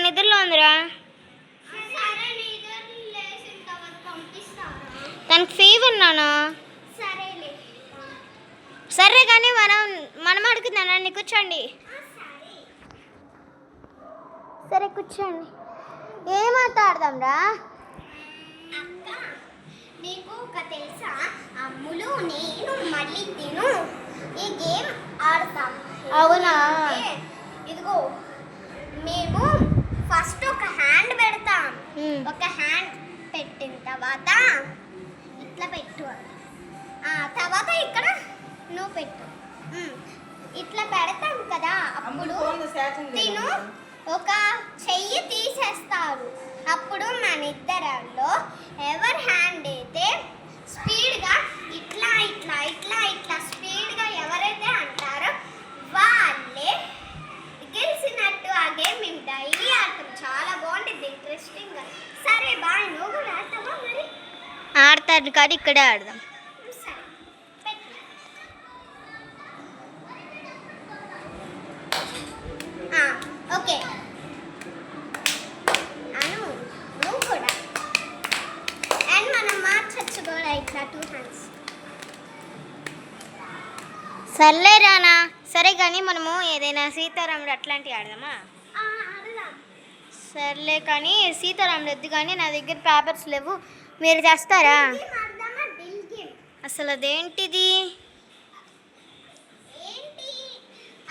నిద్రలో ఉందిరా. తనకి ఫీవర్ నానా. సరే కానీ మనం అడుగుతున్నానండి. కూర్చోండి. సరే కూర్చోండి. ఏం మాట్లాడదాం రా? నీకు ఒక తెలుసా, అమ్ములు నేను మళ్ళీ తిను ఈ గేమ్ ఆడతాం. అవునా? ఇదిగో మేము ఫస్ట్ ఒక హ్యాండ్ పెడతాం. ఒక హ్యాండ్ పెట్టిన తర్వాత ఇట్లా పెట్టు, తర్వాత ఇక్కడ నువ్వు పెట్టు. ఇట్లా పెడతాం కదా, అప్పుడు తిను ఒక చెయ్యి తీసేస్తారు. అప్పుడు మన ఇద్దరిలో ఎవరి హ్యాండ్ అయితే స్పీడ్గా ఇట్లా ఇట్లా ఇట్లా ఇట్లా స్పీడ్గా ఎవరైతే అంటారో వాళ్ళే గెలిచినట్టు. ఆ గేమ్ మేము డైలీ ఆడతాం. చాలా బాగుంటుంది, ఇంట్రెస్టింగ్గా. సరే బాయ్. నువ్వు కూడా ఆడతావా మరి? ఆడతాను కానీ ఇక్కడే ఆడదాం. సరే పెట్టు. ఓకే అను, నువ్వు కూడా. అండ్ మనం మార్చచ్చు కూడా ఇట్లా 2 హ్యాండ్స్. సర్లే రానా. సరే కానీ మనము ఏదైనా సీతారాముడు అట్లాంటివి ఆడదామా? ఆడదాం. సర్లే కానీ సీతారాముడు వద్దు, కానీ నా దగ్గర పేపర్స్ లేవు. మీరు చేస్తారా? అసలు అదేంటిది?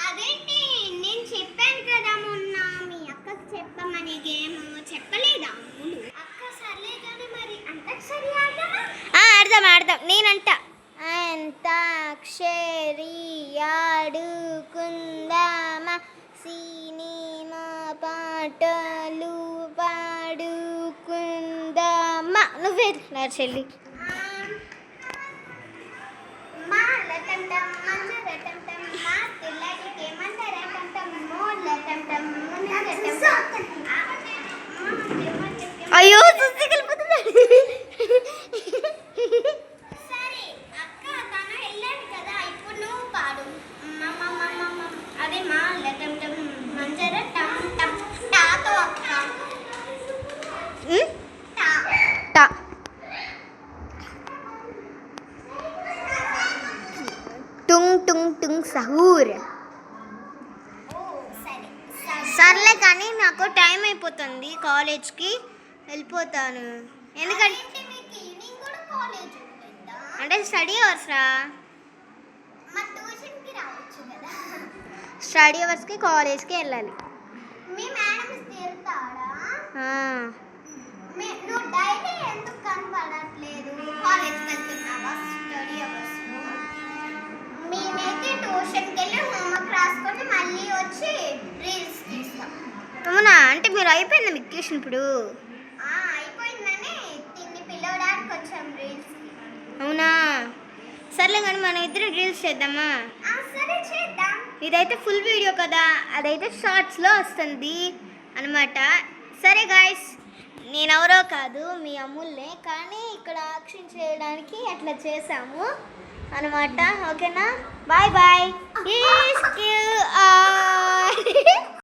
అదేంటి, నేను చెప్పాను కదా మొన్న మీ అక్కకి చెప్పమని. గేమ్ చెప్పలేదా అమ్ములు? అక్క సర్లే కానీ మరి అంతాక్షరి ఆడదామా? ఆడదాం. నేనంట అంతాక్షరి ఆడుకుందామా, సినిమా పాటలు పాడుకుందామా. నువ్వే నా చెల్లి. అయ్యో సరే అక్క, తను వెళ్ళాడు కదా, ఇప్పుడు నువ్వు పాడు. అదే మా లటం టం మంజర టం టం టాతో అక్క. టా. టుంగ్ టుంగ్ టుంగ్ సహూర్. సర్లే కానీ నాకు టైం అయిపోతుంది, కాలేజ్కి వెళ్ళిపోతాను. ఎందుకంటే అంటే స్టడీ అవర్స్ రా. స్టడీ అవర్స్కి కాలేజ్కి వెళ్ళాలి. మీ మేడం తిడతాడా? నువ్వు డైలీ ఎందుకు కనపడట్లేదు? కాలేజ్కి వెళ్తున్నావా స్టడీ అవర్స్? మేమైతే ట్యూషన్కి వెళ్ళి హోంవర్క్ రాసుకొని మళ్ళీ వచ్చి రీల్స్ తీస్తాం. అవునా? అంటే మీరు అయిపోయిందా మీకు ట్యూషన్ ఇప్పుడు? అయిపోయిందని తిన్ని పిల్లవడానికి కొంచెం రీల్స్. అవునా? సర్లే కానీ మనం ఇద్దరం రీల్స్ చేద్దామా? సరే చేద్దాం. ఇదైతే ఫుల్ వీడియో కదా, అదైతే షార్ట్స్లో వస్తుంది అనమాట. సరే గాయస్, నేనెవరో కాదు, మీ అమ్ముల్నే. కానీ ఇక్కడ యాక్షన్ చేయడానికి అట్లా చేసాము అనమాట. ఓకేనా? Bye bye.